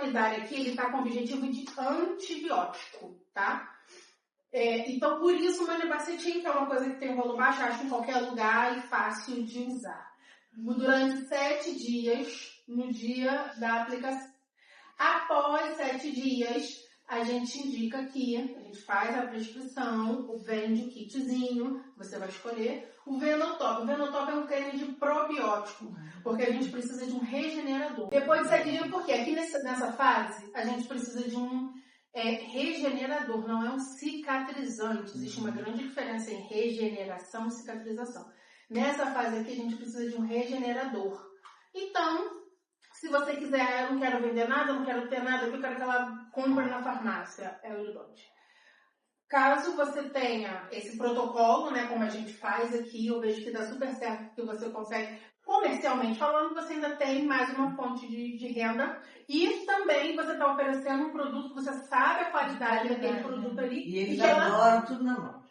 sanitário aqui, ele está com o objetivo de antibiótico, tá? Então, por isso, o Manibacetin, que é uma coisa que tem um rolo baixo, acho em qualquer lugar e fácil de usar. Durante 7 dias, no dia da aplicação. Após 7 dias, a gente indica que a gente faz a prescrição, vende o kitzinho, você vai escolher. O Venotop. O Venotop é um creme de probiótico, porque a gente precisa de um regenerador. Depois de 7 dias, porque aqui nessa fase, a gente precisa de um regenerador, não é um cicatrizante. Existe uma grande diferença em regeneração e cicatrização. Nessa fase aqui, a gente precisa de um regenerador. Então, se você quiser, eu não quero vender nada, eu não quero ter nada, eu quero que ela compre na farmácia, é o Lidote. Caso você tenha esse protocolo, né, como a gente faz aqui, eu vejo que dá super certo, que você consegue, comercialmente falando, você ainda tem mais uma fonte de renda. E também você está oferecendo um produto que você sabe a qualidade daquele produto ali. E eles adoram tudo na mão.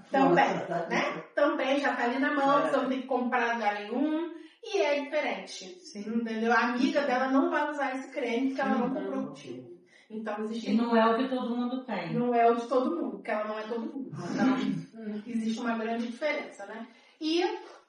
Também, né? Também já está ali na mão, você não tem que comprar lugar nenhum. E é diferente, entendeu? A amiga dela não vai usar esse creme porque ela não comprou contigo. Então, existe... E não é o que todo mundo tem. Não é o de todo mundo, porque ela não é todo mundo. Então, existe uma grande diferença, né? E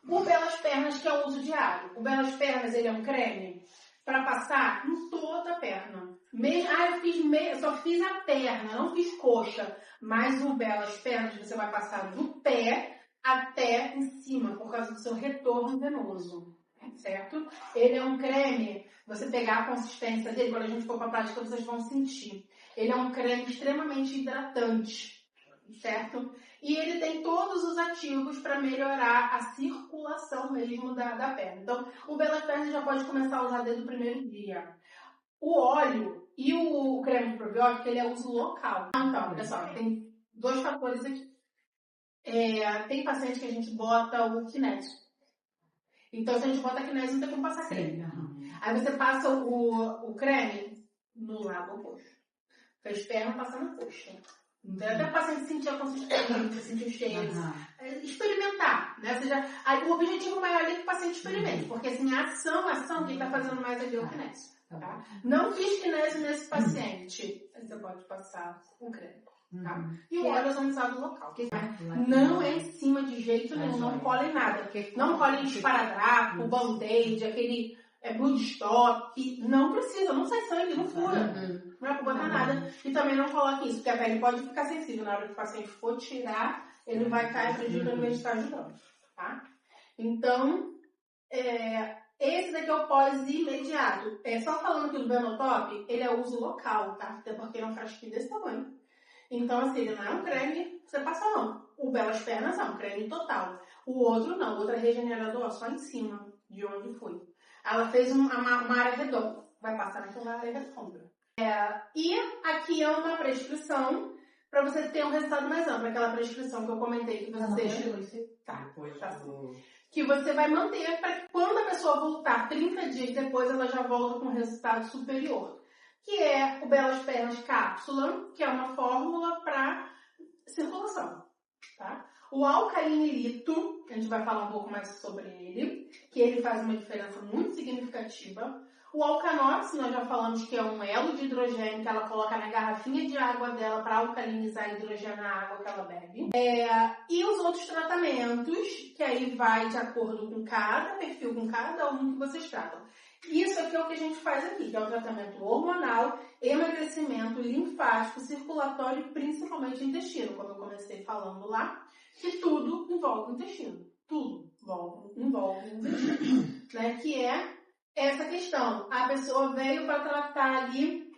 o Belas Pernas, que é o uso diário. O Belas Pernas, ele é um creme para passar em toda a perna. Eu só fiz a perna, não fiz coxa. Mas o Belas Pernas, você vai passar do pé até em cima, por causa do seu retorno venoso. Certo? Ele é um creme, você pegar a consistência dele, quando a gente for para a prática, vocês vão sentir. Ele é um creme extremamente hidratante, certo? E ele tem todos os ativos para melhorar a circulação mesmo da perna. Então, o Belas Pernas já pode começar a usar desde o primeiro dia. O óleo e o creme de probiótico, ele é uso local. Então, pessoal, tem 2 fatores aqui. Tem paciente que a gente bota o kinésio. Então, se a gente bota kinésio, não tem como passar creme. Aí você passa o creme no lado oposto. Fez perna, passa na coxa. Então, até o paciente sentir a consistência, sentir o cheiro. Experimentar, né? Aí, o objetivo maior ali é que o paciente experimente. Porque, assim, a ação, quem está fazendo mais ali é o kinésio. Tá? Não fiz kinésio nesse paciente. Aí você pode passar o creme. Tá? E o óleo é usado local. Não é em cima de jeito nenhum, não cola em nada. Não cola em esparadrapo, band-aid, aquele bloodstock. Não precisa, não sai sangue, não fura. Não é pra botar nada. E também não coloque isso, porque a pele pode ficar sensível. Na hora que o paciente for tirar, ele vai estar prejudicando em vez de estar ajudando. Tá? Então, esse daqui é o pós imediato. Só falando que o Benotop, ele é uso local, tá? Até porque ele é um frasquinho desse tamanho. Então, assim, ele não é um creme que você passa, não. O Belas Pernas é um creme total. O outro não. O outro é regenerador só em cima de onde foi. Ela fez uma área redonda. Vai passar naquela área redonda. E aqui é uma prescrição para você ter um resultado mais amplo. Aquela prescrição que eu comentei que você... Que você vai manter para que quando a pessoa voltar 30 dias depois, ela já volta com um resultado superior. Que é o Belas Pernas Cápsula, que é uma fórmula para circulação, tá? O alcalinilito, a gente vai falar um pouco mais sobre ele, que ele faz uma diferença muito significativa. O Alcanox, nós já falamos que é um elo de hidrogênio que ela coloca na garrafinha de água dela para alcalinizar e hidrogenar a água que ela bebe. E os outros tratamentos, que aí vai de acordo com cada perfil, com cada um que vocês tratam. Isso aqui é o que a gente faz aqui, que é o tratamento hormonal, emagrecimento, linfático, circulatório e principalmente intestino, como eu comecei falando lá, que tudo envolve o intestino. Tudo envolve o intestino. Né? Que é essa questão. A pessoa veio para tratar ali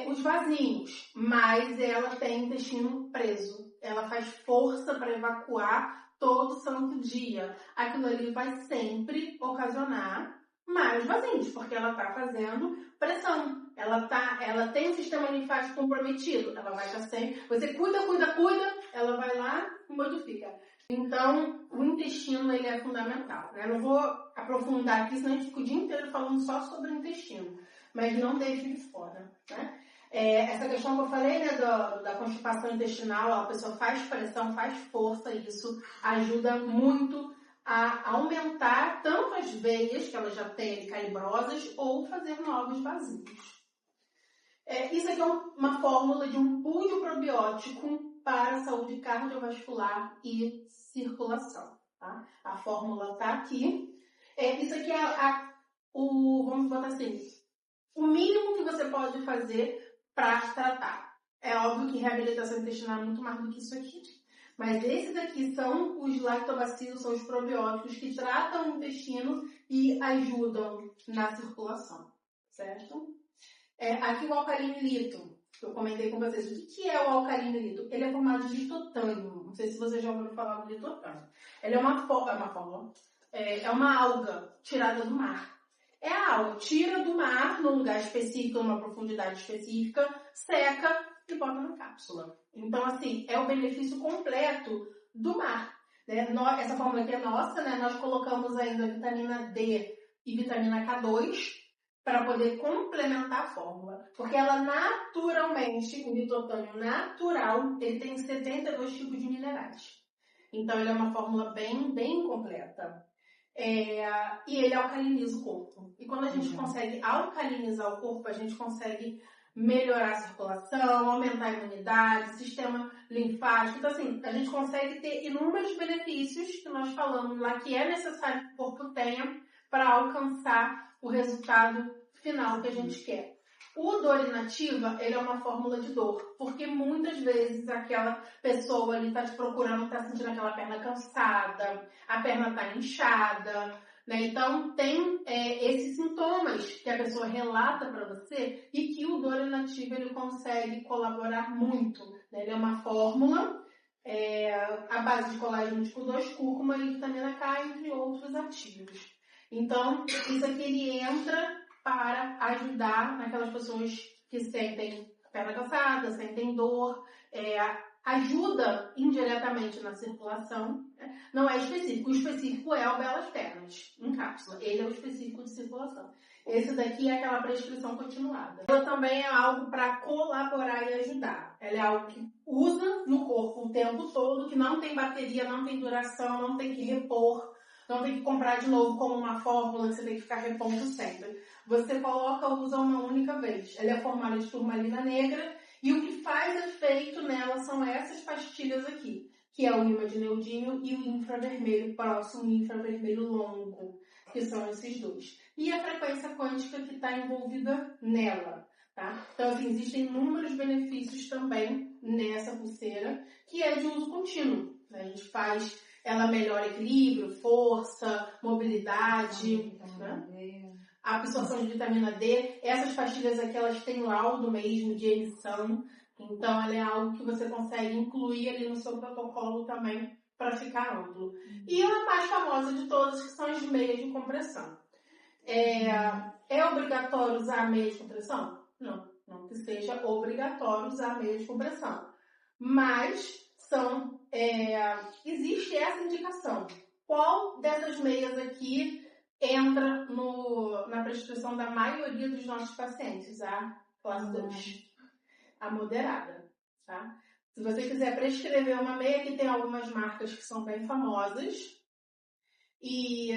os vasinhos, mas ela tem intestino preso. Ela faz força para evacuar todo santo dia. Aquilo ali vai sempre ocasionar mais vasinhos, porque ela está fazendo pressão. Ela tem um sistema linfático comprometido. Ela vai estar sempre... Você cuida, ela vai lá e modifica. Então, o intestino ele é fundamental. Né? Eu não vou aprofundar aqui, senão a gente fica o dia inteiro falando só sobre o intestino. Mas não deixe de fora. Né? Essa questão que eu falei, né, da constipação intestinal, a pessoa faz pressão, faz força, e isso ajuda muito a aumentar tanto as veias que ela já tem ali calibrosas ou fazer novos vazios. aqui é uma fórmula de um pool probiótico para a saúde cardiovascular e circulação. Tá? A fórmula está aqui. Isso aqui vamos botar assim, o mínimo que você pode fazer para tratar. É óbvio que reabilitação intestinal é muito mais do que isso aqui. Mas esses aqui são os lactobacilos, são os probióticos que tratam o intestino e ajudam na circulação, certo? Aqui o alcalinilito, que eu comentei com vocês. O que é o alcalinilito? Ele é formado de litotânio. Não sei se vocês já ouviram falar do litotânio. Ele é uma alga tirada do mar. É a alga, tira do mar num lugar específico, numa profundidade específica, seca e bota na cápsula. Então, assim, é o benefício completo do mar. Né? Essa fórmula aqui é nossa, né? Nós colocamos ainda vitamina D e vitamina K2 para poder complementar a fórmula. Porque ela naturalmente, o litotânio natural, ele tem 72 tipos de minerais. Então, ele é uma fórmula bem, bem completa. E ele alcaliniza o corpo. E quando a gente consegue alcalinizar o corpo, a gente consegue melhorar a circulação, aumentar a imunidade, sistema linfático. Então, assim, a gente consegue ter inúmeros benefícios que nós falamos lá que é necessário que o corpo tenha para alcançar o resultado final que a gente quer. O dor inativa, ele é uma fórmula de dor, porque muitas vezes aquela pessoa ali está te procurando, está sentindo aquela perna cansada, a perna está inchada, né? Então, tem esses sintomas que a pessoa relata para você e que o dor inativo ele consegue colaborar muito. Né? Ele é uma fórmula à base de colágeno tipo 2, cúrcuma e vitamina K, entre outros ativos. Então, isso aqui ele entra para ajudar naquelas pessoas que sentem perna cansada, sentem dor, ajuda indiretamente na circulação. Né? Não é específico. O específico é o Belas Pernas, em cápsula. Ele é o específico de circulação. Esse daqui é aquela prescrição continuada. Ela também é algo para colaborar e ajudar. Ela é algo que usa no corpo o tempo todo, que não tem bateria, não tem duração, não tem que repor, não tem que comprar de novo como uma fórmula que você tem que ficar repondo sempre. Você coloca, usa uma única vez. Ela é formada de turmalina negra e o que faz efeito nela são essas pastilhas aqui, que é o imagineudinho e o infravermelho próximo e infravermelho longo, que são esses dois. E a frequência quântica que está envolvida nela. Tá? Então, assim, existem inúmeros benefícios também nessa pulseira, que é de uso contínuo. Né? A gente faz, ela melhora equilíbrio, força, mobilidade, né? A absorção de vitamina D. Essas pastilhas aqui, elas têm laudo mesmo de emissão, então ela é algo que você consegue incluir ali no seu protocolo também para ficar amplo. E a mais famosa de todas, que são as meias de compressão. É obrigatório usar meia de compressão? Não, não que seja obrigatório usar meia de compressão. Mas existe essa indicação. Qual dessas meias aqui entra na prescrição da maioria dos nossos pacientes? A classe 2, a moderada. Tá? Se você quiser prescrever uma meia, aqui tem algumas marcas que são bem famosas. E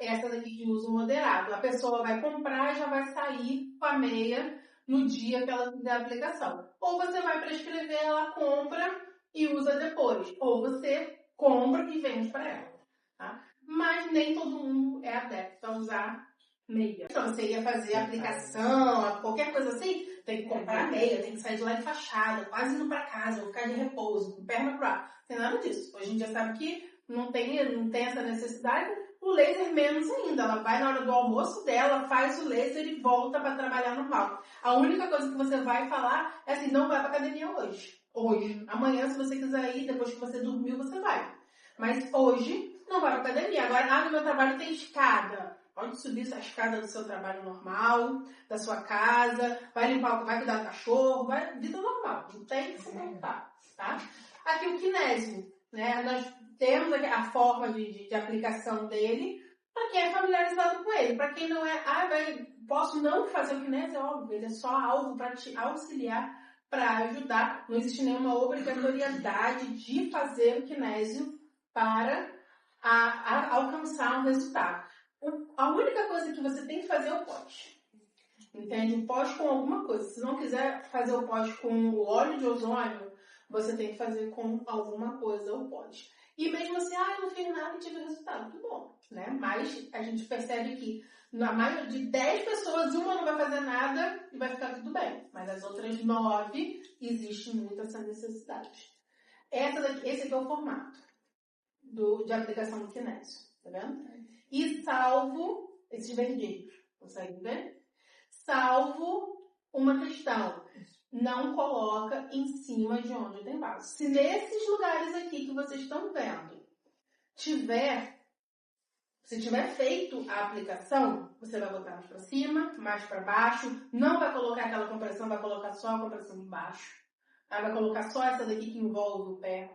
essa daqui de uso moderado. A pessoa vai comprar e já vai sair com a meia no dia que ela fizer a aplicação. Ou você vai prescrever, ela compra e usa depois. Ou você compra e vende para ela. Tá? Mas nem todo mundo é adepto a usar meia. Então, você ia fazer a aplicação, qualquer coisa assim, tem que comprar meia, tem que sair de lá enfaixada, quase indo para casa, ou ficar de repouso, com perna pro ar. Não tem nada disso. Hoje em dia sabe que não tem essa necessidade. O laser menos ainda. Ela vai na hora do almoço dela, faz o laser e volta para trabalhar normal. A única coisa que você vai falar é assim, não vai para academia hoje. Amanhã, se você quiser ir, depois que você dormiu, você vai. Mas hoje, não vai para academia. Agora, no meu trabalho tem escada. Pode subir essa escada do seu trabalho normal, da sua casa, vai cuidar do cachorro, vida normal. Não tem que se preocupar, tá? Aqui o kinésio, né? Nós temos a forma de aplicação dele para quem é familiarizado com ele. Para quem não é, posso não fazer o kinésio, é óbvio, ele é só algo para te auxiliar, para ajudar. Não existe nenhuma obrigatoriedade de fazer o kinésio para alcançar um resultado. A única coisa que você tem que fazer é o pós. Entende? O pós com alguma coisa. Se não quiser fazer o pós com o óleo de ozônio, você tem que fazer com alguma coisa o pós. E mesmo assim, eu não fiz nada e tive resultado. Muito bom, né? Mas a gente percebe que na maioria de 10 pessoas, uma não vai fazer nada e vai ficar tudo bem. Mas as outras 9, existe muito essa necessidade. Esse aqui é o formato de aplicação do kinésio. Tá vendo? E salvo esses verdinhos. Consegue ver? Salvo uma questão. Não coloca em cima de onde tem vaso. Se nesses lugares aqui que vocês estão vendo, se tiver feito a aplicação, você vai botar mais para cima, mais para baixo. Não vai colocar aquela compressão, vai colocar só a compressão de baixo. Vai colocar só essa daqui que envolve o pé.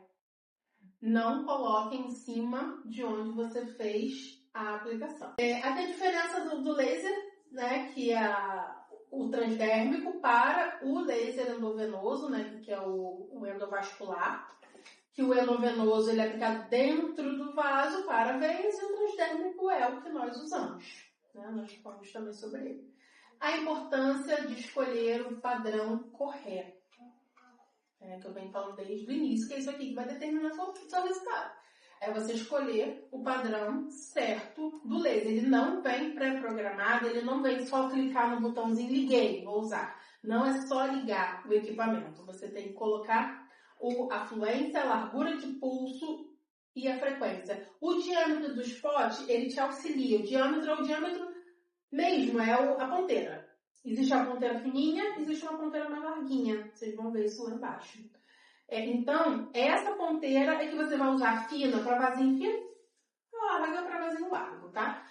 Não coloque em cima de onde você fez a aplicação. Aqui a diferença do laser, né, que é o transdérmico para o laser endovenoso, né, que é o endovascular, que o endovenoso ele é aplicado dentro do vaso para veias e o transdérmico é o que nós usamos. Né? Nós falamos também sobre ele. A importância de escolher o padrão correto. Que eu venho falando desde o início, que é isso aqui que vai determinar o seu resultado. É você escolher o padrão certo do laser. Ele não vem pré-programado, ele não vem só clicar no botãozinho liguei, vou usar. Não é só ligar o equipamento. Você tem que colocar a fluência, a largura de pulso e a frequência. O diâmetro do spot, ele te auxilia. O diâmetro é o diâmetro mesmo, é a ponteira. Existe a ponteira fininha, existe uma ponteira mais larguinha. Vocês vão ver isso lá embaixo. Então, essa ponteira é que você vai usar fina para vasinho fino, larga para vasinho largo, tá?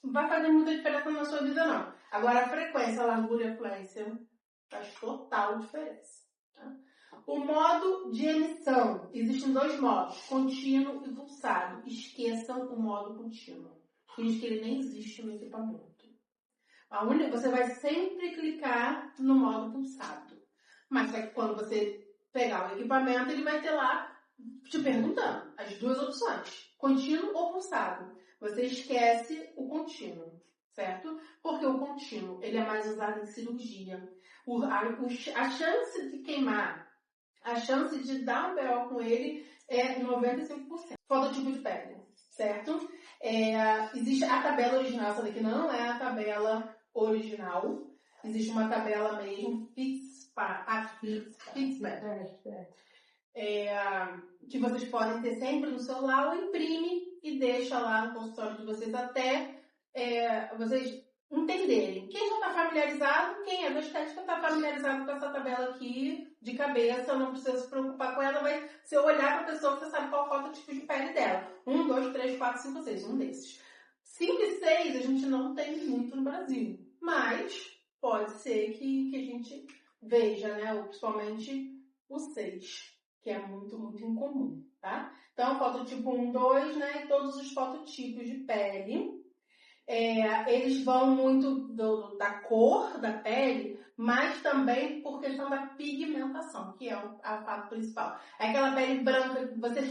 Não vai fazer muita diferença na sua vida, não. Agora, a frequência, a largura e a fluência faz total diferença. Tá? O modo de emissão. Existem 2 modos, contínuo e pulsado. Esqueçam o modo contínuo. Finge que ele nem existe no equipamento. Você vai sempre clicar no modo pulsado. Mas é que quando você pegar o equipamento, ele vai ter lá te perguntando as 2 opções, contínuo ou pulsado. Você esquece o contínuo, certo? Porque o contínuo ele é mais usado em cirurgia. A chance de queimar, a chance de dar um BO com ele é 95%. Fototipo de pele, certo? Existe a tabela original, essa daqui não é a tabela original. Existe uma tabela mesmo, que vocês podem ter sempre no celular ou imprime e deixa lá no consultório de vocês até vocês entenderem. Quem já está familiarizado, quem é da estética está familiarizado com essa tabela aqui de cabeça, não precisa se preocupar com ela, mas se eu olhar para a pessoa, você sabe qual é o tipo de pele dela. 1, 2, 3, 4, 5, 6, um desses. 5 e 6 a gente não tem muito no Brasil, mas pode ser que a gente veja, né? Ou principalmente o 6, que é muito, muito incomum, tá? Então, fototipo 1, 2, né? E todos os fototipos de pele. Eles vão muito da cor da pele, mas também por questão da pigmentação, que é o fato principal. Aquela pele branca, você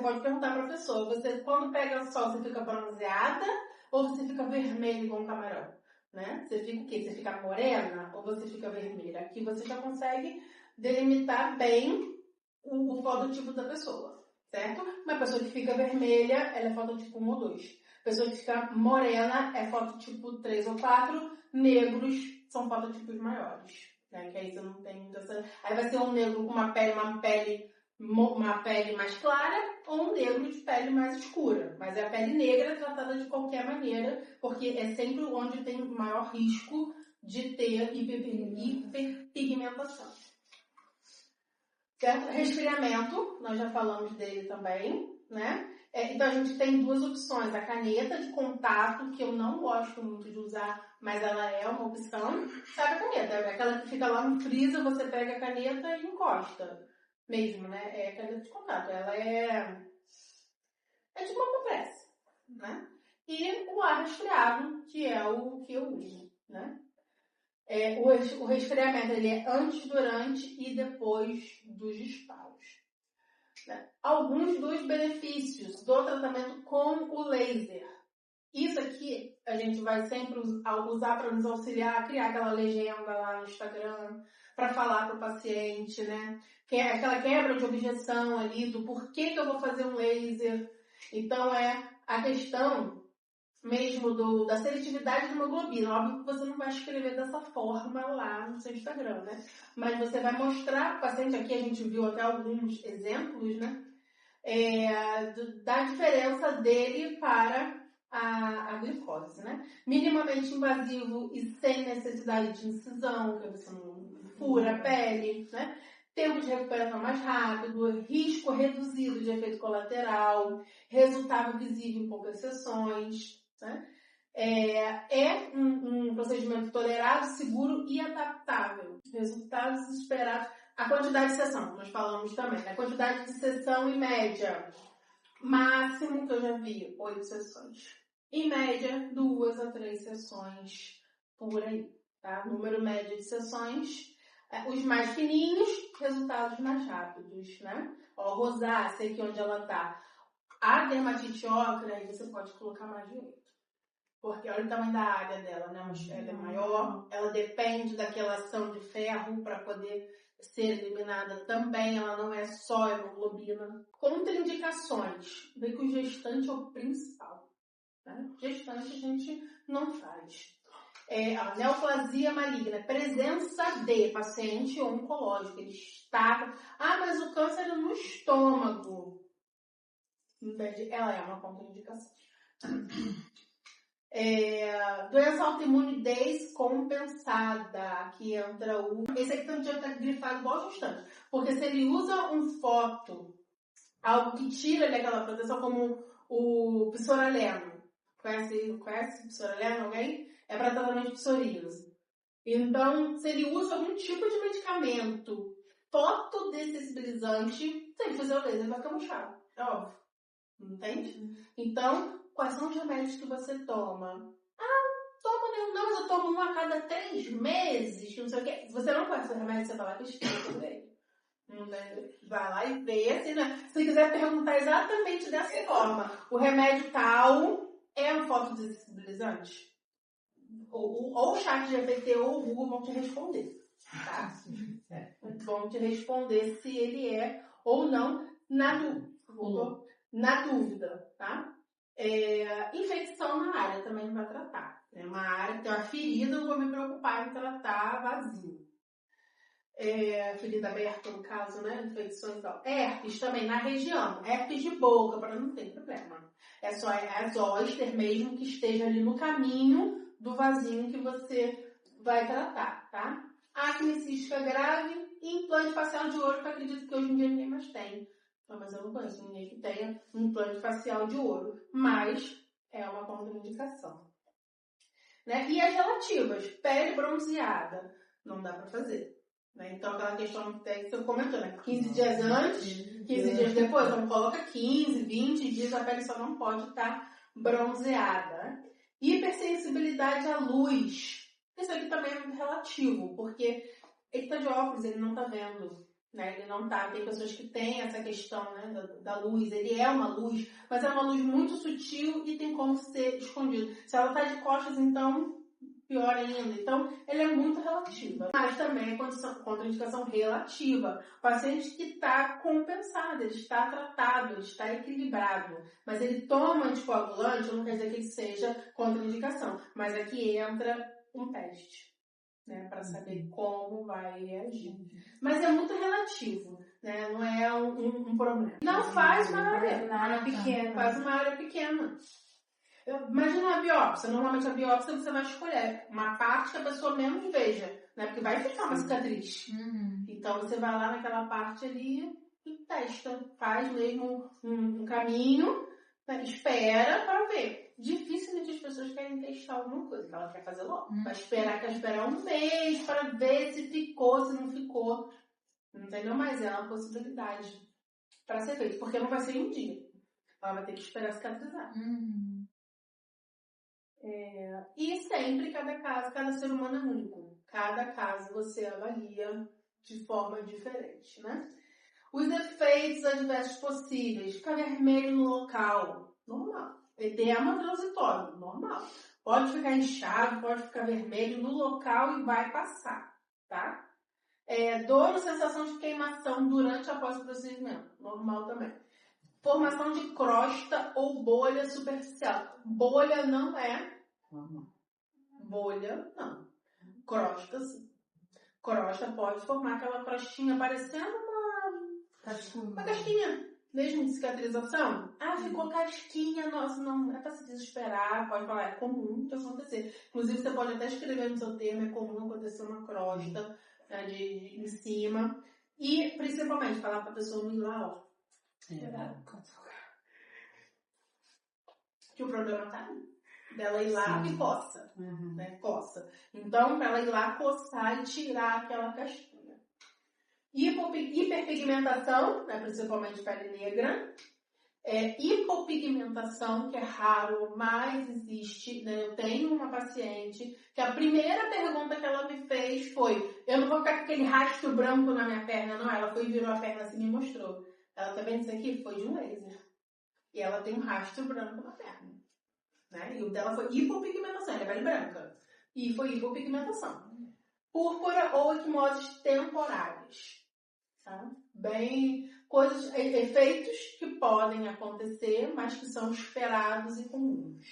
pode perguntar para a pessoa, você quando pega sol, você fica bronzeada ou você fica vermelha igual um camarão? Né? Você fica o quê? Você fica morena ou você fica vermelha? Aqui você já consegue delimitar bem o fototipo da pessoa, certo? Uma pessoa que fica vermelha, ela é fototipo 1 ou 2. Pessoa que fica morena é fototipo 3 ou 4. Negros são fototipos maiores, né? Que aí você não tem muita... Aí vai ser um negro com uma pele mais clara ou um negro de pele mais escura. Mas a pele negra é tratada de qualquer maneira, porque é sempre onde tem o maior risco de ter hiperpigmentação. Certo? Resfriamento, nós já falamos dele também, né? Então a gente tem 2 opções. A caneta de contato, que eu não gosto muito de usar, mas ela é uma opção. Sabe a caneta? É aquela que fica lá no freezer, você pega a caneta e encosta. Mesmo, né? É a caneta de contato. Ela é tipo uma compressa, né? E o ar resfriado, que é o que eu uso, né? O resfriamento, ele é antes, durante e depois dos disparos. Né? Alguns dos benefícios do tratamento com o laser. Isso aqui a gente vai sempre usar para nos auxiliar a criar aquela legenda lá no Instagram, para falar para o paciente, né? Que é aquela quebra de objeção ali do porquê que eu vou fazer um laser. Então é a questão mesmo da seletividade de hemoglobina. Óbvio que você não vai escrever dessa forma lá no seu Instagram, né? Mas você vai mostrar para o paciente, aqui a gente viu até alguns exemplos, né? Da diferença dele para a glicose, né? Minimamente invasivo e sem necessidade de incisão, que você não fura a pele, né? Tempo de recuperação mais rápido, risco reduzido de efeito colateral, resultado visível em poucas sessões, né? É um procedimento tolerado, seguro e adaptável. Resultados esperados. A quantidade de sessão, nós falamos também, né? A quantidade de sessão em média. Máximo que eu já vi, 8 sessões. Em média, 2 a 3 sessões por aí, tá? Número médio de sessões. Os mais fininhos, resultados mais rápidos, né? Ó, rosácea, aqui onde ela tá. A dermatite ocra, aí você pode colocar mais de 8. Porque olha o tamanho da área dela, né? Ela é maior, ela depende daquela ação de ferro para poder ser eliminada também, ela não é só hemoglobina. Contraindicações. Vê que o gestante é o principal. Né? Gestante a gente não faz. A neoplasia maligna, presença de paciente oncológico. Ele está... mas o câncer é no estômago. Ela é uma contraindicação. Doença autoimune descompensada. Aqui entra esse aqui também está grifado igual gestante. Porque se ele usa algo que tira daquela proteção, como o psoraleno. Conhece psoraleno alguém? É para tratamento de psoríase. Então, se ele usa algum tipo de medicamento fotodessensibilizante, se ele fizer o laser, ele vai ficar murchado. É óbvio. Entende? Então, quais são os remédios que você toma? Toma nenhum, não, mas eu tomo um a cada 3 meses, não sei o quê. Se você não conhece o remédio, você vai lá e pesquisa sobre ele. Vai lá e vê, assim, né? Se quiser perguntar exatamente dessa forma, o remédio tal é um fotodessensibilizante? Ou o chat GPT ou o Google vão te responder, tá? Vão te responder se ele é ou não na dúvida, tá? Infecção na área também não vai tratar. É uma área que tem uma ferida, eu vou me preocupar em tratar vazio. Ferida aberta, no caso, né? Infecções e tal. Herpes também na região. Herpes de boca, para não ter problema. É só a zoster mesmo que esteja ali no caminho do vasinho que você vai tratar, tá? Acne cística grave e implante facial de ouro, que eu acredito que hoje em dia ninguém mais tem. Mas eu não conheço ninguém que tenha um implante facial de ouro. Mas é uma contraindicação. Né? E as relativas, pele bronzeada, não dá para fazer. Né? Então, aquela questão que você comentou, né? 15 dias antes, 15 dias depois, então coloca 15, 20 dias, a pele só não pode estar bronzeada. Hipersensibilidade à luz. Isso aqui também é muito relativo, porque ele está de óculos, ele não está vendo. Né? Ele não tá. Tem pessoas que têm essa questão, né, da luz. Ele é uma luz, mas é uma luz muito sutil e tem como ser escondido. Se ela está de costas, então, pior ainda. Então, ele é muito relativo. Mas também é contraindicação relativa. O paciente que está compensado, ele está tratado, ele está equilibrado. Mas ele toma anticoagulante, não quer dizer que ele seja contraindicação. Mas aqui entra um teste. Né, para saber como vai reagir. Mas é muito relativo, né? Não é um problema. Não faz uma área pequena. Faz uma área pequena. Imagina uma biópsia. Normalmente a biópsia você vai escolher uma parte que a pessoa menos veja, né? Porque vai ficar uma cicatriz. Então você vai lá naquela parte ali e testa. Faz mesmo um caminho, né? Espera para ver. Dificilmente as pessoas querem testar alguma coisa, que ela quer fazer logo. Vai esperar um mês para ver se ficou, se não ficou. Entendeu? Mas é uma possibilidade para ser feito, porque não vai ser em um dia. Ela vai ter que esperar cicatrizar. E sempre, cada ser humano é único. Cada caso você avalia de forma diferente, né? Os efeitos adversos possíveis. Ficar vermelho no local. Normal. Edema transitório, normal. Pode ficar inchado, pode ficar vermelho no local e vai passar, tá? Dor ou sensação de queimação durante ou após o procedimento, normal também. Formação de crosta ou bolha superficial. Bolha não é. Bolha não. Crosta sim. Crosta pode formar aquela crostinha parecendo uma casquinha. Mesmo de cicatrização. Ficou casquinha, nossa, não é pra se desesperar. Pode falar, é comum de acontecer. Inclusive, você pode até escrever no seu termo, é comum acontecer uma crosta em cima. E, principalmente, falar pra pessoa não ir lá, ó. Que o problema tá ali. Dela ir lá e coça. Né? Coça. Então, pra ela ir lá coçar e tirar aquela casquinha. Hiperpigmentação, né? Principalmente pele negra. Hipopigmentação, que é raro, mas existe. Né? Eu tenho uma paciente que a primeira pergunta que ela me fez foi: eu não vou ficar com aquele rastro branco na minha perna, não. Ela foi e virou a perna assim e me mostrou. Ela tá vendo isso aqui? Foi de um laser. E ela tem um rastro branco na perna. Né? E o dela foi hipopigmentação, ela é pele branca. E foi hipopigmentação. Púrpura ou equimoses temporárias. Tá? Efeitos que podem acontecer, mas que são esperados e comuns.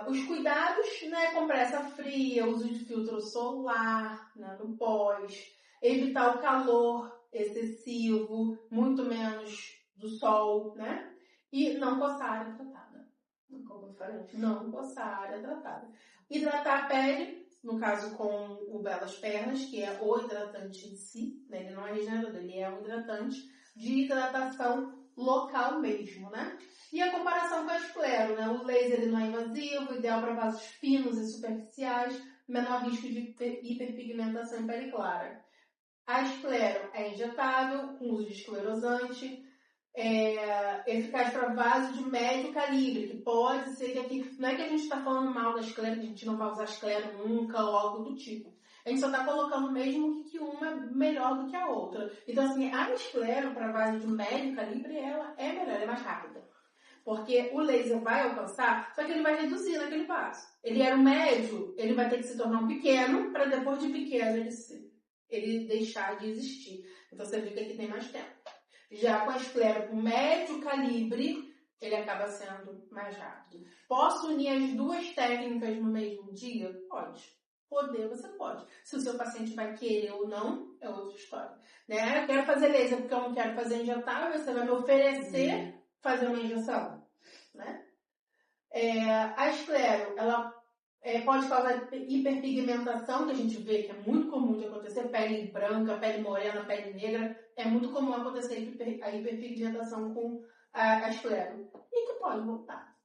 Os cuidados, né? Compressa fria, uso de filtro solar, né, no pós, evitar o calor excessivo, muito menos do sol, né? E não coçar a área tratada. Como eu falei, não coçar a área tratada. Hidratar a pele, no caso com o Belas Pernas, que é o hidratante em si, né? Ele não é regenerador, ele é um hidratante de hidratação local mesmo, né? E a comparação com a esclero, né? O laser ele não é invasivo, ideal para vasos finos e superficiais, menor risco de hiperpigmentação em pele clara. A esclero é injetável, com uso de esclerosante, eficaz para vasos de médio calibre, que pode ser que aqui... Não é que a gente está falando mal da esclero, que a gente não vai usar esclero nunca ou algo do tipo. A gente só está colocando mesmo que uma é melhor do que a outra. Então, assim, a esclero para vaso de médio calibre, ela é melhor, ela é mais rápida. Porque o laser vai alcançar, só que ele vai reduzir naquele vaso. Ele era um médio, ele vai ter que se tornar um pequeno, para depois de pequeno ele deixar de existir. Então, você vê que aqui tem mais tempo. Já com a esclero com médio calibre, ele acaba sendo mais rápido. Posso unir as duas técnicas no mesmo dia? Pode. Poder, você pode. Se o seu paciente vai querer ou não, é outra história. Né? Eu quero fazer laser porque eu não quero fazer injetável, você vai me oferecer fazer uma injeção. Né? A esclero, ela pode causar hiperpigmentação, que a gente vê que é muito comum de acontecer, pele branca, pele morena, pele negra, é muito comum acontecer a hiperpigmentação com a esclero. E que pode voltar.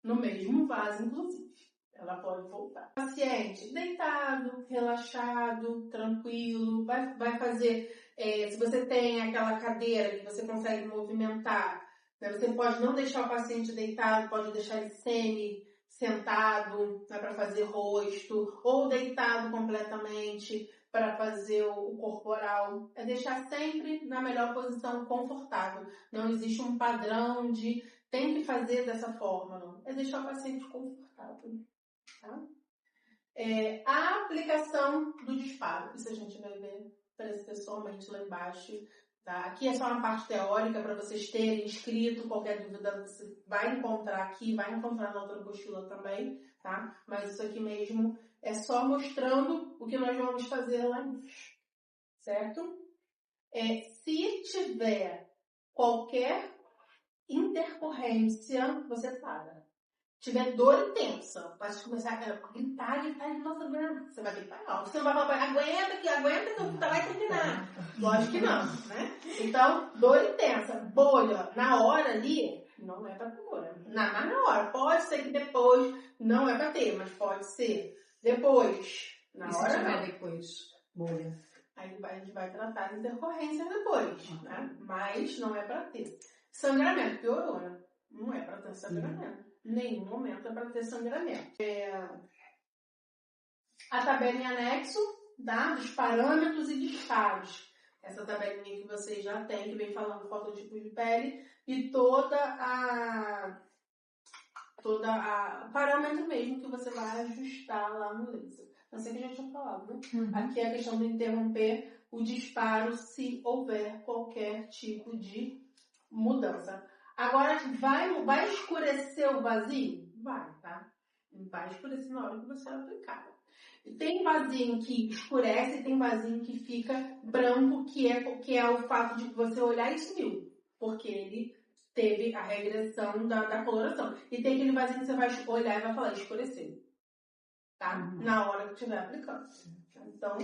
No mesmo vaso, inclusive. Ela pode voltar. Paciente deitado, relaxado, tranquilo, vai fazer, se você tem aquela cadeira que você consegue movimentar, né, você pode não deixar o paciente deitado, pode deixar ele semi-sentado, né, para fazer rosto, ou deitado completamente para fazer o corporal. É deixar sempre na melhor posição confortável. Não existe um padrão de tem que fazer dessa forma, não. É deixar o paciente confortável. Tá? A aplicação do disparo, isso a gente vai ver pessoalmente lá embaixo. Tá? Aqui é só uma parte teórica para vocês terem escrito. Qualquer dúvida você vai encontrar aqui, vai encontrar na outra apostila também. Tá? Mas isso aqui mesmo é só mostrando o que nós vamos fazer lá embaixo. Certo? Se tiver qualquer intercorrência, você para. Tiver dor intensa, pode começar a gritar, nossa, você vai gritar alto. Você não vai falar, aguenta que vai terminar. Lógico que não, né? Então, dor intensa, bolha, na hora ali, não é pra ter bolha. Mas na hora, pode ser que depois, não é pra ter, mas pode ser. Depois, na e hora se tiver não. depois, bolha? Aí a gente vai tratar de intercorrência depois, né? Mas não é pra ter. Sangramento, piorou, né? Não é pra ter sangramento. Nenhum momento é para ter sangramento. A tabela em anexo, tá? Dos parâmetros e disparos. Essa tabelinha que você já tem, que vem falando fototipo de pele e todo o parâmetro mesmo que você vai ajustar lá no laser. Não sei o que a gente tinha falado, né? Aqui é a questão de interromper o disparo se houver qualquer tipo de mudança. Agora, vai escurecer o vasinho? Vai, tá? Vai escurecer na hora que você aplicar. Tem vasinho que escurece, tem vasinho que fica branco, que é o fato de você olhar e sumiu. Porque ele teve a regressão da coloração. E tem aquele vasinho que você vai olhar e vai falar, escureceu. Tá? Na hora que estiver aplicando. Então,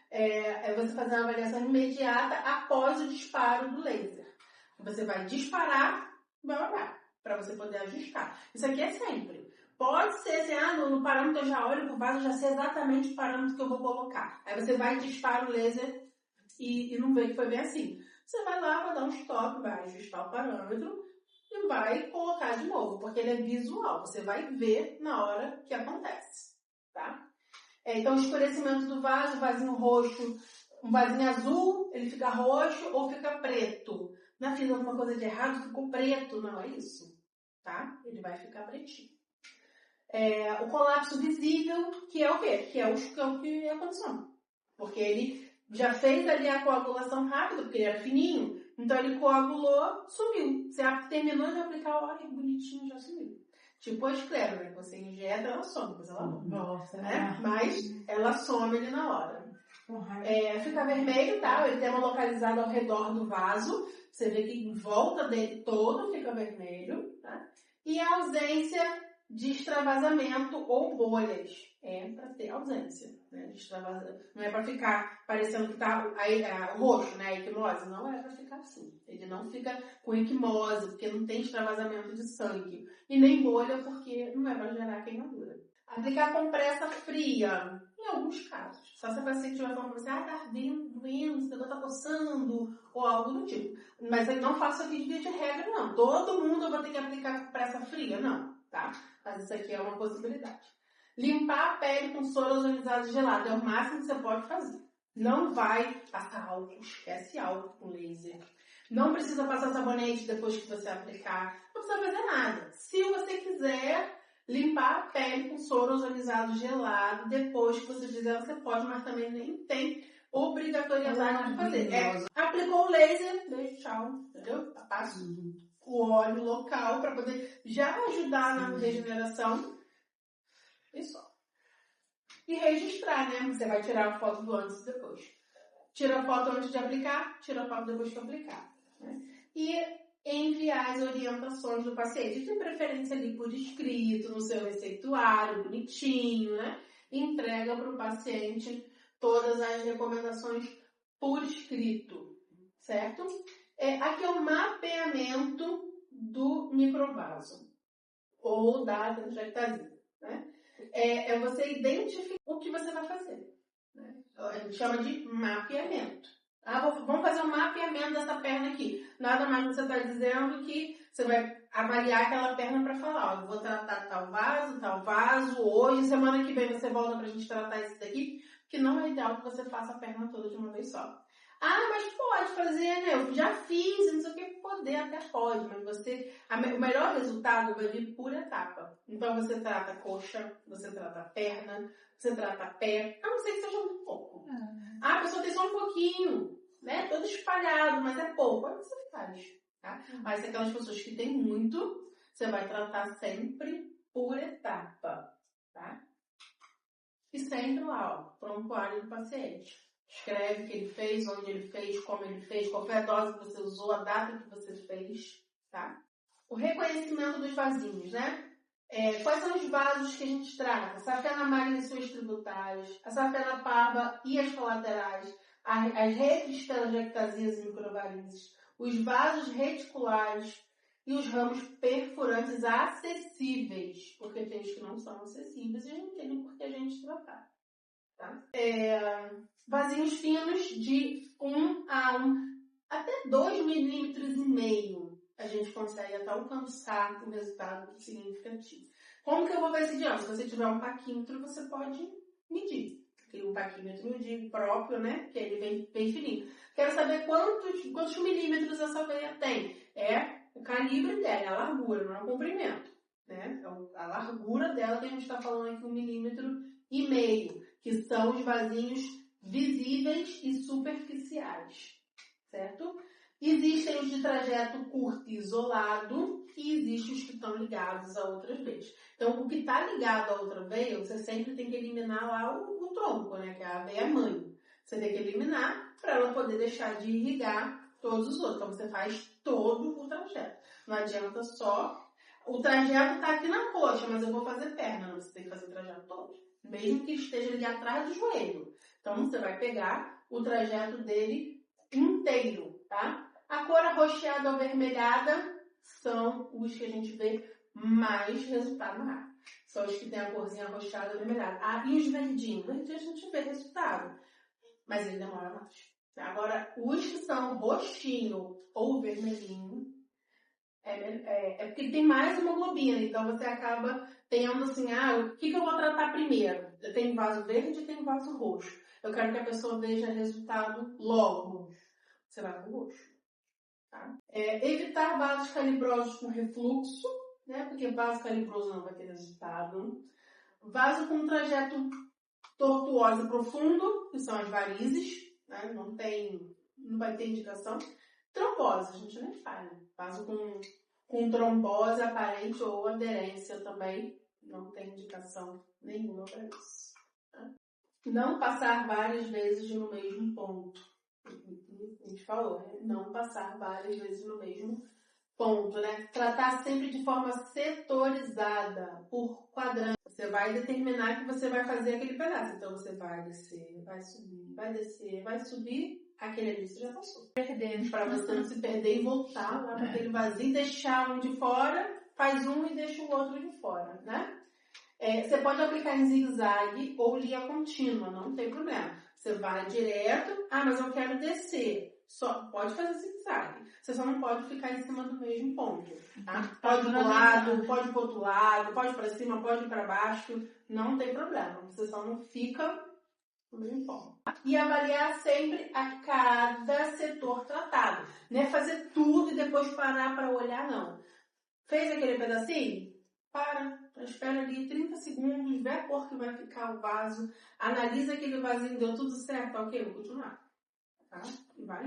é você fazer uma avaliação imediata após o disparo do laser. Você vai disparar, vai olhar, para você poder ajustar. Isso aqui é sempre. Pode ser assim, no parâmetro eu já olho pro vaso, já sei exatamente o parâmetro que eu vou colocar. Aí você vai dispara o laser e não vê que foi bem assim. Você vai lá, vai dar um stop, vai ajustar o parâmetro e vai colocar de novo, porque ele é visual. Você vai ver na hora que acontece, tá? Então, o escurecimento do vaso, vasinho roxo, um vasinho azul, ele fica roxo ou fica preto. Não fiz alguma coisa de errado, ficou preto. Não é isso, tá? Ele vai ficar pretinho. O colapso visível, que é o quê? Que é o que aconteceu. Porque ele já fez ali a coagulação rápida, porque ele era fininho. Então ele coagulou, sumiu. Você terminou de aplicar, olha, bonitinho, já sumiu. Tipo a esclero, né? Você injeta, ela some, depois ela volta. Nossa, Mas ela some ali na hora. Fica vermelho, tá? Ele tem uma localizada ao redor do vaso. Você vê que em volta dele todo fica vermelho, tá? E a ausência de extravasamento ou bolhas. Para ter ausência, né? De extravasamento. Não é para ficar parecendo que tá roxo, né? A equimose. Não é para ficar assim. Ele não fica com equimose, porque não tem extravasamento de sangue. E nem bolha, porque não é para gerar queimadura. Aplicar compressa fria, em alguns casos. Só se a paciente estiver falando para você, tá ardendo, doendo, esse negócio tá coçando, ou algo do tipo. Mas eu não faço aqui de via de regra, não. Todo mundo vai ter que aplicar compressa fria, não, tá? Mas isso aqui é uma possibilidade. Limpar a pele com soro ozonizado gelado é o máximo que você pode fazer. Não vai passar álcool, esquece álcool com laser. Não precisa passar sabonete depois que você aplicar. Não precisa fazer nada. Se você quiser limpar a pele com soro ozonizado gelado, depois que você fizer, você pode, mas também nem tem obrigatoriedade de fazer. Aplicou o laser, beijo, tchau, entendeu? Passa o óleo local para poder já ajudar na regeneração. E só. E registrar, né? Você vai tirar a foto do antes e depois. Tira a foto antes de aplicar, tira a foto depois de aplicar. Né? E enviar as orientações do paciente, de preferência ali por escrito, no seu receituário, bonitinho, né? Entrega para o paciente todas as recomendações por escrito, certo? Aqui é o mapeamento do microvaso, ou da telangiectasia, né? É você identificar o que você vai fazer, né? A gente chama de mapeamento. Vamos fazer um mapeamento dessa perna aqui. Nada mais você está dizendo que você vai avaliar aquela perna para falar, eu vou tratar tal vaso, hoje, semana que vem você volta para a gente tratar esse daqui, porque não é ideal que você faça a perna toda de uma vez só. Mas pode fazer, né? Eu já fiz, não sei o que, poder até pode, mas o melhor resultado vai vir por etapa. Então você trata a coxa, você trata a perna, você trata a pé, a não ser que seja muito pouco. A pessoa tem só um pouquinho, né? Todo espalhado, mas é pouco. Aí você faz, tá? Mas aquelas pessoas que têm muito, você vai tratar sempre por etapa, tá? E sempre lá, prontuário do paciente. Escreve o que ele fez, onde ele fez, como ele fez, qual foi a dose que você usou, a data que você fez, tá? O reconhecimento dos vasinhos, né? Quais são os vasos que a gente trata? A safena marinha e suas tributárias, a safena parva e as colaterais, as redes telangiectasias e microvarizes, os vasos reticulares e os ramos perfurantes acessíveis, porque tem os que não são acessíveis e a gente tem por que a gente tratar. Tá? Vasinhos finos de 1 a 1 até 2,5 milímetros a gente consegue até alcançar um resultado significativo. Como que eu vou ver esse diâmetro? Se você tiver um paquímetro, você pode medir. Tem um paquímetro próprio, né? Que ele vem bem fininho. Quero saber quantos milímetros essa veia tem. É o calibre dela, é a largura, não é o comprimento. Né? Então, a largura dela, que a gente está falando aqui, 1,5 milímetros, que são os vasinhos visíveis e superficiais. Certo? Existem os de trajeto curto e isolado e existem os que estão ligados a outras veias. Então, o que está ligado a outra veia, você sempre tem que eliminar lá o tronco, né? Que é a veia mãe. Você tem que eliminar para ela poder deixar de irrigar todos os outros. Então, você faz todo o trajeto. Não adianta só... O trajeto está aqui na coxa, mas eu vou fazer perna. Não, você tem que fazer o trajeto todo. Mesmo que esteja ali atrás do joelho. Então, você vai pegar o trajeto dele inteiro, tá? A cor arroxeada ou avermelhada são os que a gente vê mais resultado na área. São os que tem a corzinha arroxeada ou avermelhada. Ah, e os verdinhos? Verdinhos a gente vê resultado, mas ele demora mais. Agora, os que são roxinho ou vermelhinho, é porque tem mais hemoglobina, então você acaba tendo assim, o que eu vou tratar primeiro? Eu tenho vaso verde e tenho vaso roxo. Eu quero que a pessoa veja resultado logo. Você vai pro roxo. Tá? Evitar vasos calibrosos com refluxo, né? Porque vaso calibroso não vai ter resultado. Vaso com trajeto tortuoso e profundo, que são as varizes, né? Não vai ter indicação. Trombose, a gente nem fala. Vaso com trombose aparente ou aderência também, não tem indicação nenhuma para isso. Tá? Não passar várias vezes no mesmo ponto. A gente falou, né? Não passar várias vezes no mesmo ponto, né? Tratar sempre de forma setorizada, por quadrante. Você vai determinar que você vai fazer aquele pedaço. Então, você vai descer, vai subir, vai descer, vai subir. Aquele ali você já passou. Para você não se perder e voltar lá para aquele vazio, deixar um de fora, faz um e deixa o outro de fora, né? Você pode aplicar em zigue-zague ou linha contínua, não tem problema. Você vai direto, mas eu quero descer. Pode fazer zigue-zague. Você só não pode ficar em cima do mesmo ponto. Tá? Pode ir pro lado, pode ir pro outro lado, pode ir para cima, pode ir para baixo. Não tem problema. Você só não fica no mesmo ponto. E avaliar sempre a cada setor tratado. Não é fazer tudo e depois parar para olhar, não. Fez aquele pedacinho? Espera ali 30 segundos, vê a cor que vai ficar o vaso, analisa aquele vasinho, deu tudo certo, ok, vou continuar. Tá? E vai.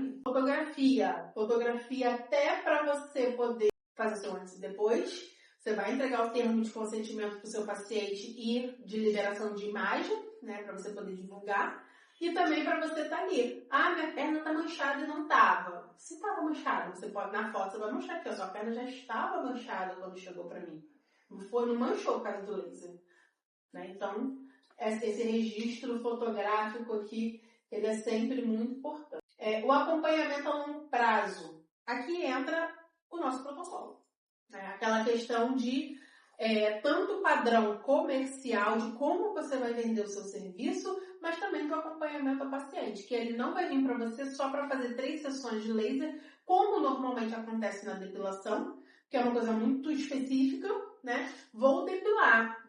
Fotografia até para você poder fazer seu antes e depois. Você vai entregar o termo de consentimento para o seu paciente e de liberação de imagem, né, para você poder divulgar. E também para você estar ali. Minha perna está manchada e não estava. Se estava manchada, você pode, na foto você vai manchar, porque a sua perna já estava manchada quando chegou para mim. Não manchou por causa do laser. Né? Então, esse registro fotográfico aqui, ele é sempre muito importante. O acompanhamento a longo prazo. Aqui entra o nosso protocolo. Né? Aquela questão de tanto o padrão comercial de como você vai vender o seu serviço, mas também do acompanhamento ao paciente, que ele não vai vir para você só para fazer 3 sessões de laser, como normalmente acontece na depilação, que é uma coisa muito específica, né? Vamos depilar.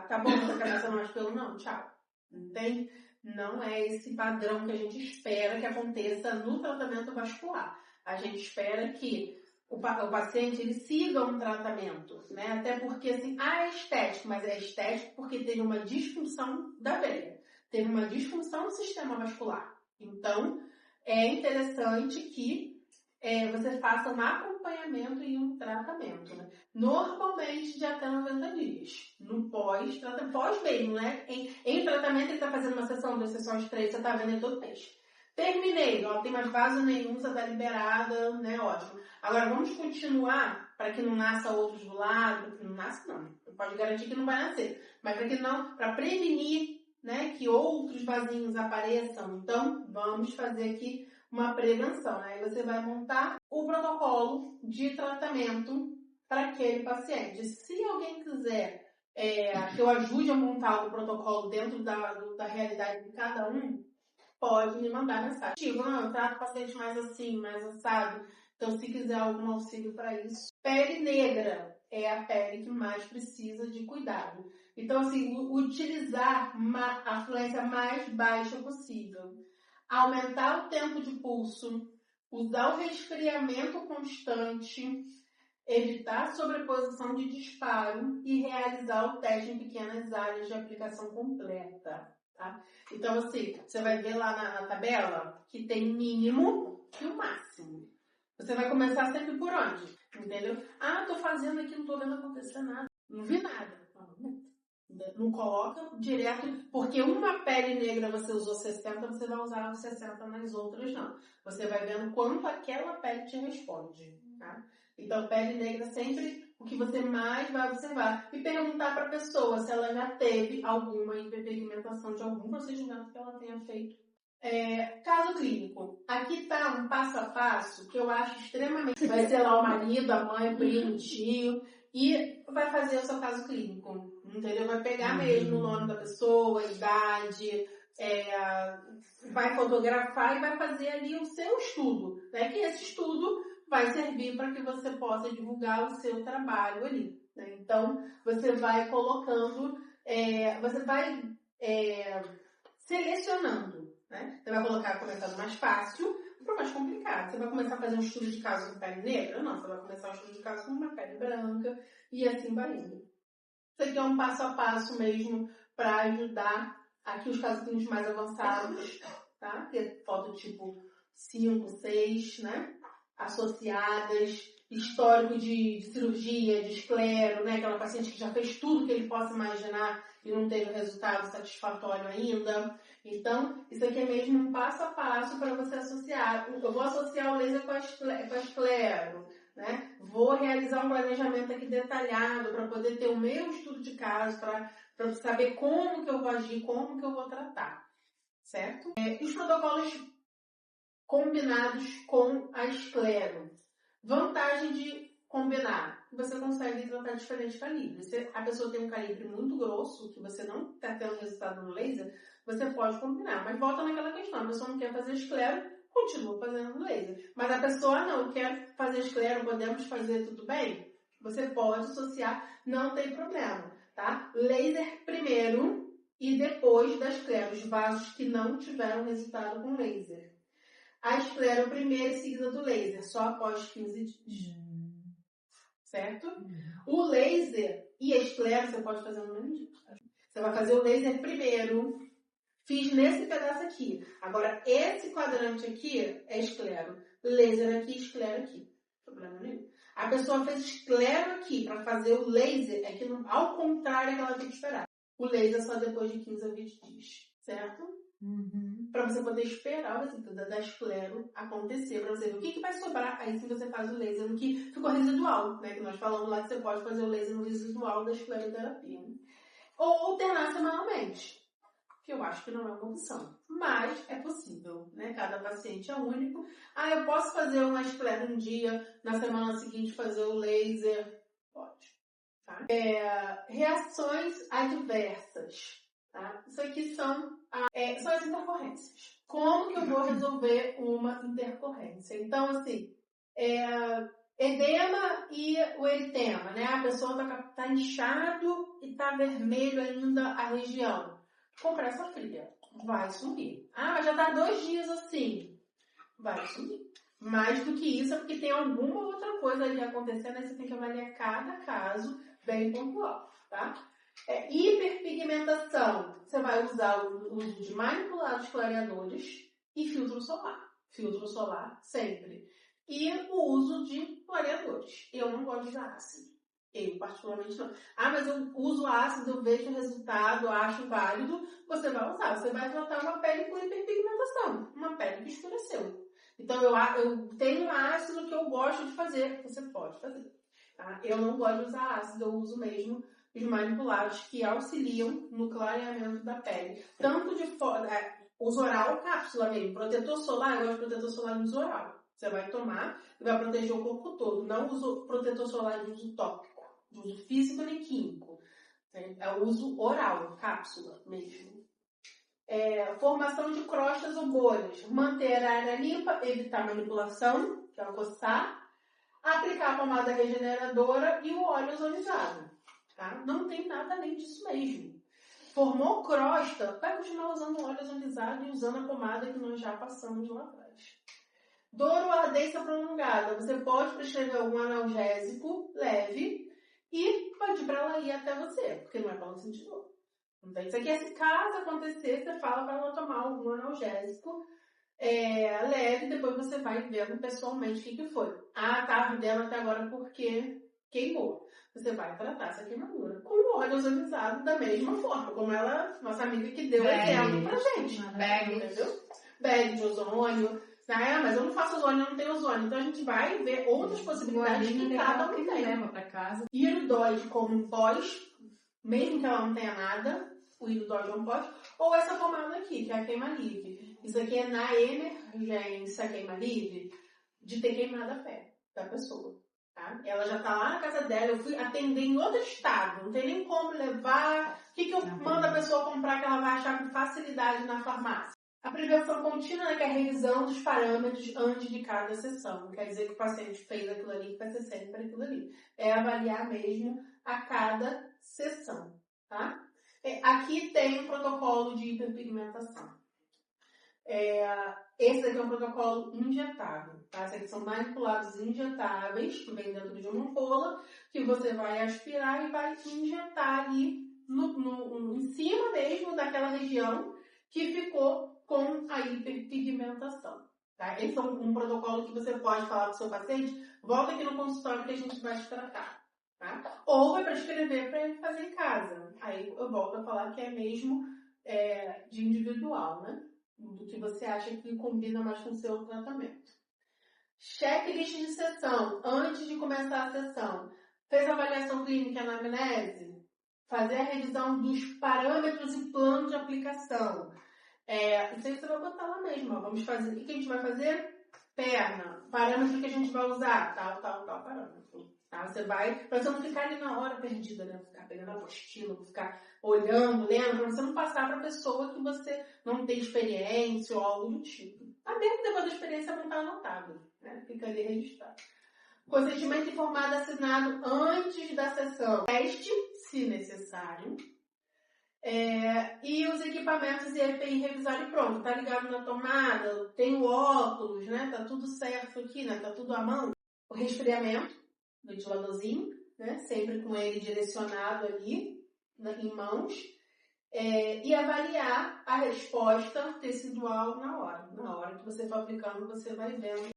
Tá bom, você quer passar mais pelo? Não, tchau. Entende? Não é esse padrão que a gente espera que aconteça no tratamento vascular. A gente espera que o paciente ele siga um tratamento, né? Até porque assim, é estético, mas é estético porque teve uma disfunção da veia, teve uma disfunção no sistema vascular. Então, é interessante que você faça um acompanhamento e um tratamento, né? Normalmente de até 90 dias. No pós mesmo, né? Em tratamento ele está fazendo uma sessão, 2 sessões, 3, você está vendo todo mês. Terminei, não tem mais vaso nenhum, você está liberada, né? Ótimo. Agora vamos continuar para que não nasça outros do lado, que não nasce não, pode garantir que não vai nascer, mas para prevenir, né, que outros vasinhos apareçam, então vamos fazer aqui uma prevenção, né? Aí você vai montar o protocolo de tratamento para aquele paciente. Se alguém quiser que eu ajude a montar o protocolo dentro da realidade de cada um, pode me mandar mensagem. Eu trato o paciente mais assim, mais assado. Então, se quiser algum auxílio para isso. Pele negra é a pele que mais precisa de cuidado. Então, assim, utilizar a fluência mais baixa possível. Aumentar o tempo de pulso, usar o resfriamento constante, evitar sobreposição de disparo e realizar o teste em pequenas áreas de aplicação completa. Tá? Então, assim, você vai ver lá na tabela que tem mínimo e o máximo. Você vai começar sempre por onde? Entendeu? Ah, tô fazendo aqui, não tô vendo acontecer nada. Não vi nada. Não coloca direto, porque uma pele negra você usou 60, você vai usar os 60 nas outras não. Você vai vendo quanto aquela pele te responde. Tá? Então, pele negra sempre o que você mais vai observar. E perguntar para a pessoa se ela já teve alguma hiperpigmentação de algum procedimento que ela tenha feito. Caso clínico. Aqui está um passo a passo que eu acho extremamente... Vai ser lá o marido, a mãe, o primo, o tio, e vai fazer o seu caso clínico. Entendeu? Vai pegar mesmo o nome da pessoa, a idade, vai fotografar e vai fazer ali o seu estudo. Né? Que esse estudo vai servir para que você possa divulgar o seu trabalho ali. Né? Então, você vai colocando, você vai selecionando. Né? Você vai começar do mais fácil para o mais complicado. Você vai começar a fazer um estudo de caso com pele negra? Não, você vai começar um estudo de caso com uma pele branca e assim vai indo. Isso aqui é um passo a passo mesmo para ajudar aqui os casos clínicos mais avançados, tá? Que é foto tipo 5, 6, né? Associadas, histórico de cirurgia, de esclero, né? Aquela paciente que já fez tudo que ele possa imaginar e não teve resultado satisfatório ainda. Então, isso aqui é mesmo um passo a passo para você associar. Eu vou associar o laser com a esclero, né? Vou realizar um planejamento aqui detalhado para poder ter o meu estudo de caso, para saber como que eu vou agir, como que eu vou tratar, certo? Os protocolos combinados com a esclero. Vantagem de combinar. Você consegue tratar diferentes calibres. Se a pessoa tem um calibre muito grosso, que você não está tendo resultado no laser, você pode combinar. Mas volta naquela questão. A pessoa não quer fazer esclero, continua fazendo laser. Mas a pessoa não quer fazer esclero, podemos fazer tudo bem? Você pode associar, não tem problema. Tá? Laser primeiro e depois da esclero. Os vasos que não tiveram resultado com laser. A esclero primeiro e seguida do laser, só após 15 dias. Certo? O laser e a esclero você pode fazer no mesmo dia. Você vai fazer o laser primeiro. Fiz nesse pedaço aqui. Agora, esse quadrante aqui é esclero. Laser aqui, esclero aqui. Problema nenhum. A pessoa fez esclero aqui para fazer o laser, é que ao contrário é que ela tem que esperar. O laser só depois de 15 a 20 dias. Certo? Para você poder esperar o resultado da esclero acontecer, para você ver o que vai sobrar, aí sim você faz o laser no que ficou residual, né? Que nós falamos lá que você pode fazer o laser no residual da escleroterapia. Né? Ou alternar semanalmente, que eu acho que não é uma opção, mas é possível, né? Cada paciente é único. Eu posso fazer uma esclero um dia, na semana seguinte fazer o laser? Pode. Tá? Reações adversas. Tá? Isso aqui são as intercorrências. Como que eu vou resolver uma intercorrência? Então, assim, edema e o eritema, né? A pessoa tá inchado e tá vermelho ainda a região. Compressa fria. Vai sumir. Mas já tá 2 dias assim. Vai sumir. Mais do que isso é porque tem alguma outra coisa ali acontecendo, aí você tem que avaliar cada caso bem pontual, tá? Hiperpigmentação. Você vai usar o uso de manipulados clareadores e filtro solar. Filtro solar sempre. E o uso de clareadores. Eu não gosto de usar ácido. Eu, particularmente, não. Mas eu uso ácido, eu vejo o resultado, acho válido. Você vai usar. Você vai tratar uma pele com hiperpigmentação. Uma pele que escureceu. Então, eu tenho ácido que eu gosto de fazer. Você pode fazer. Tá? Eu não gosto de usar ácido. Eu uso mesmo os manipulados que auxiliam no clareamento da pele. Tanto de fora, uso oral, cápsula mesmo. Protetor solar, eu gosto de protetor solar de uso oral. Você vai tomar e vai proteger o corpo todo. Não uso protetor solar de uso tópico, de uso físico nem químico. É o uso oral, cápsula mesmo. Formação de crostas ou bolhas. Manter a área limpa, evitar manipulação, que é o coçar. Aplicar a pomada regeneradora e o óleo ozonizado. tá? Não tem nada além disso mesmo. Formou crosta, vai continuar usando óleo ozonizado e usando a pomada que nós já passamos lá atrás. Dor ou ardência prolongada, você pode prescrever algum analgésico leve e pedir para ela ir até você, porque não é para ela sentir dor. Então, isso aqui é se caso acontecer, você fala para ela tomar algum analgésico leve, depois você vai vendo pessoalmente o que foi. Ah, tá ardendo até agora porque queimou. Você vai tratar essa queimadura com o óleo ozonizado da mesma forma, como ela, nossa amiga que deu exemplo pra gente. Entendeu? Bag de ozônio. Mas eu não faço ozônio, eu não tenho ozônio. Então a gente vai ver outras possibilidades que cada um tem. Pra casa. Iridóide como pós, mesmo que ela não tenha nada, o iridóide é um pós, ou essa pomada aqui, que é a queima-livre. Isso aqui é na emergência queima-livre de ter queimado a pele da pessoa. Tá? Ela já tá lá na casa dela, eu fui atender em outro estado, não tem nem como levar. O que eu mando a pessoa comprar que ela vai achar com facilidade na farmácia? A prevenção contínua, né, que é a revisão dos parâmetros antes de cada sessão. Não quer dizer que o paciente fez aquilo ali, vai ser sempre aquilo ali. É avaliar mesmo a cada sessão. Tá? Aqui tem um protocolo de hiperpigmentação. Esse daqui é um protocolo injetável, tá? Esses aqui são manipulados injetáveis, que vem dentro de uma ampola, que você vai aspirar e vai injetar ali em cima mesmo daquela região que ficou com a hiperpigmentação. Tá? Esse é um protocolo que você pode falar para o seu paciente, volta aqui no consultório que a gente vai te tratar. Tá? Ou vai prescrever para ele fazer em casa. Aí eu volto a falar que é mesmo de individual, né? Do que você acha que combina mais com o seu tratamento. Checklist de sessão. Antes de começar a sessão, fez a avaliação clínica e anamnese? Fazer a revisão dos parâmetros e plano de aplicação. Isso aí você vai botar lá mesmo. Ó. Vamos fazer. O que a gente vai fazer? Perna. Parâmetro que a gente vai usar. Tal parâmetro. Tá? Você vai, pra você não ficar ali na hora perdida, né? Ficar pegando a apostila, ficar olhando, lendo, pra você não passar pra pessoa que você não tem experiência ou algo do tipo. Tá mesmo que depois da experiência não tá anotado, né? Fica ali registrado. Consentimento informado assinado antes da sessão. Teste, se necessário. E os equipamentos e EPI revisado e pronto. Tá ligado na tomada, tem o óculos, né? Tá tudo certo aqui, né? Tá tudo à mão. O resfriamento. Ventiladorzinho, né? Sempre com ele direcionado ali, em mãos, e avaliar a resposta tecidual na hora. Na hora que você for aplicando, você vai vendo.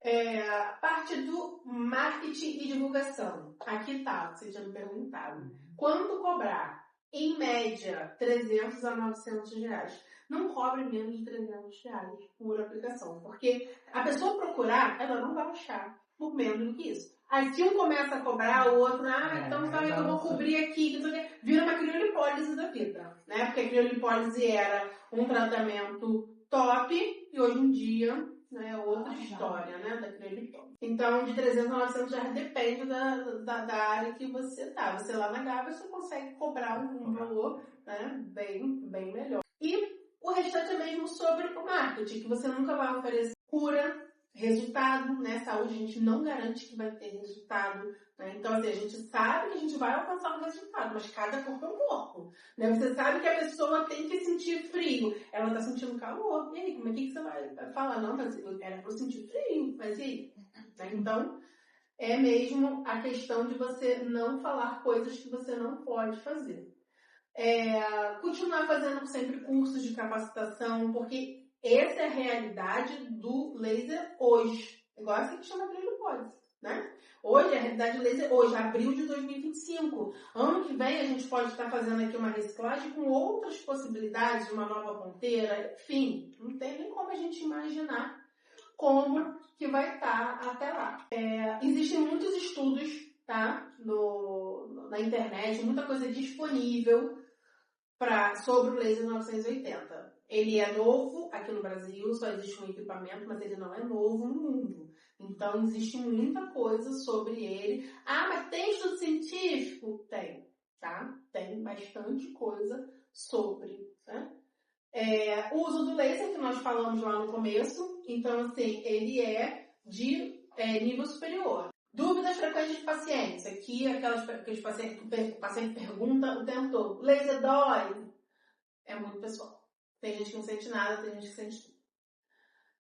Parte do marketing e divulgação. Aqui tá, você tinha me perguntado. Quanto cobrar? Em média, 300 a 900 reais. Não cobre menos de 300 reais por aplicação, porque a pessoa procurar, ela não vai achar por menos do que isso. Aí se um começa a cobrar, o outro, então sabe que eu vou cobrir aqui, vira uma criolipólise da vida, né? Porque a criolipólise era um tratamento top e hoje em dia é outra história, né? Da criolipólise. Então, de 300 a 900 já depende da área que você tá. Você lá na Gávea, você consegue cobrar um valor, né? Bem melhor. E o restante é mesmo sobre o marketing, que você nunca vai oferecer cura, resultado, né? Saúde, a gente não garante que vai ter resultado, né? Então, assim, a gente sabe que a gente vai alcançar um resultado, mas cada corpo é um corpo, né? Você sabe que a pessoa tem que sentir frio, ela tá sentindo calor, e aí, como é que você vai falar? Não, mas era pra eu sentir frio, mas e aí? Né? Então, é mesmo a questão de você não falar coisas que você não pode fazer. Continuar fazendo sempre cursos de capacitação, porque essa é a realidade do laser hoje. Igual assim que chama criolipólise, né? Hoje, a realidade do laser hoje, abril de 2025. Ano que vem a gente pode estar fazendo aqui uma reciclagem com outras possibilidades, uma nova ponteira, enfim. Não tem nem como a gente imaginar como que vai estar até lá. Existem muitos estudos, tá? Na internet, muita coisa disponível sobre o laser 980. Ele é novo aqui no Brasil, só existe um equipamento, mas ele não é novo no mundo. Então, existe muita coisa sobre ele. Mas tem estudo científico? Tem, tá? Tem bastante coisa sobre, né? O uso do laser, que nós falamos lá no começo. Então, assim, ele é de nível superior. Dúvidas frequentes de pacientes. Aqui, aqueles pacientes que o paciente pergunta o tempo todo. Laser dói? É muito pessoal. Tem gente que não sente nada, tem gente que sente tudo.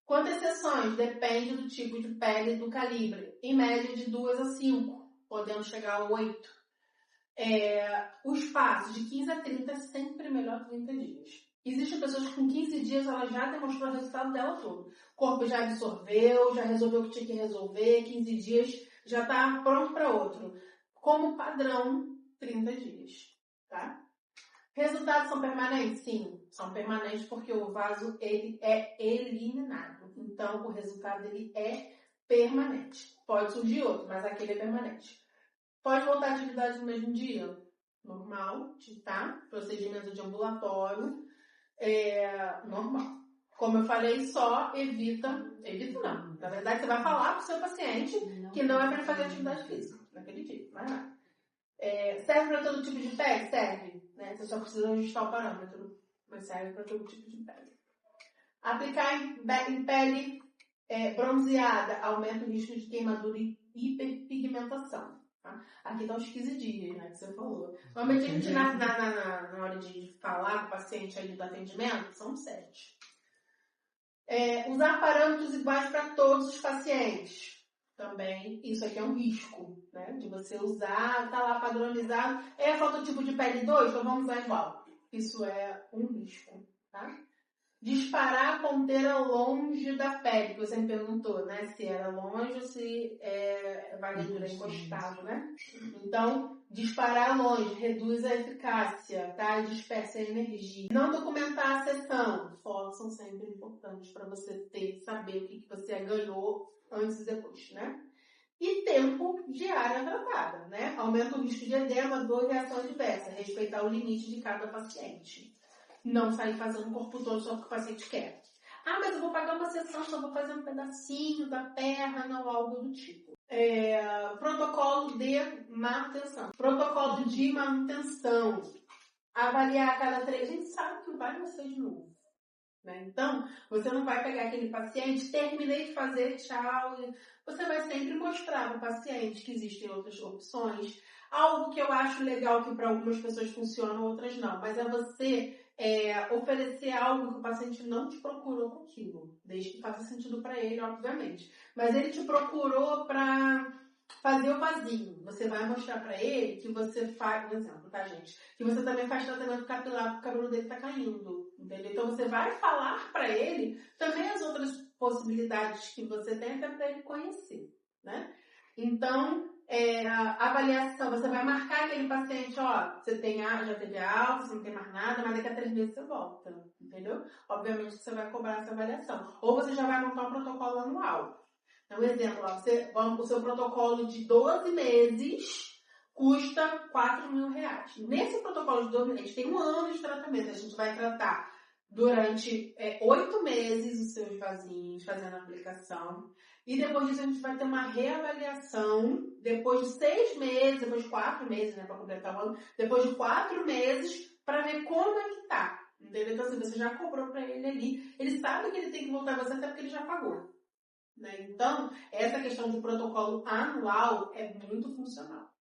Quantas sessões? Depende do tipo de pele e do calibre. Em média de 2 a 5, podendo chegar a 8. O espaço de 15 a 30 é sempre melhor que 30 dias. Existem pessoas que com 15 dias ela já demonstrou o resultado dela todo. O corpo já absorveu, já resolveu o que tinha que resolver, 15 dias já está pronto para outro. Como padrão, 30 dias. Tá? Resultados são permanentes? Sim, são permanentes porque o vaso ele é eliminado. Então, o resultado ele é permanente. Pode surgir outro, mas aquele é permanente. Pode voltar à atividade no mesmo dia? Normal, tá? Procedimento de ambulatório, normal. Como eu falei, só evita não. Na verdade, você vai falar para o seu paciente que não é para ele fazer atividade física naquele dia. Vai lá. Serve para todo tipo de pele? Serve. Né? Você só precisa ajustar o parâmetro, mas serve para todo tipo de pele. Aplicar em pele bronzeada aumenta o risco de queimadura e hiperpigmentação. Tá? Aqui estão os 15 dias, né, que você falou. Normalmente a gente, na hora de falar com o paciente ali do atendimento, são 7. Usar parâmetros iguais para todos os pacientes. Também, isso aqui é um risco, né? De você usar, tá lá padronizado. Falta o tipo de pele 2, então vamos usar igual. Isso é um risco, tá? Disparar a ponteira longe da pele, que você me perguntou, né? Se era longe ou se varedura encostado, né? Então, disparar longe reduz a eficácia, tá? E dispersa a energia. Não documentar a sessão. Fotos são sempre importantes para você saber o que você ganhou antes e depois, né? E tempo de área tratada, né? Aumenta o risco de edema, dor e reação adversa. Respeitar o limite de cada paciente. Não sair fazendo o corpo todo só porque o paciente quer. Mas eu vou pagar uma sessão, só vou fazer um pedacinho da perna ou algo do tipo. Protocolo de manutenção. Protocolo de manutenção. Avaliar a cada 3. A gente sabe que vai nascer de novo. Né? Então, você não vai pegar aquele paciente, terminei de fazer, tchau. Você vai sempre mostrar para o paciente que existem outras opções. Algo que eu acho legal que para algumas pessoas funciona, outras não. Mas é você oferecer algo que o paciente não te procurou com aquilo. Desde que faça sentido para ele, obviamente. Mas ele te procurou para fazer o vasinho. Você vai mostrar para ele que você faz, por exemplo, tá, gente? Que você também faz tratamento capilar porque o cabelo dele tá caindo. Entendeu? Então você vai falar para ele também as outras possibilidades que você tem até para ele conhecer, né? Então, a avaliação, você vai marcar aquele paciente, você já teve alta, você não tem mais nada, mas daqui a 3 meses você volta, entendeu? Obviamente que você vai cobrar essa avaliação. Ou você já vai montar um protocolo anual. Então, exemplo, o seu protocolo de 12 meses custa R$4.000. Nesse protocolo de 12 meses, a gente tem 1 ano de tratamento. A gente vai tratar durante 8 meses os seus vasinhos, fazendo a aplicação. E depois disso a gente vai ter uma reavaliação, depois de 6 meses, depois de 4 meses, né, para completar o ano, depois de 4 meses, para ver como é que tá. Entendeu? Então, assim, você já cobrou para ele ali, ele sabe que ele tem que voltar a você até porque ele já pagou. Né? Então, essa questão de protocolo anual é muito funcional.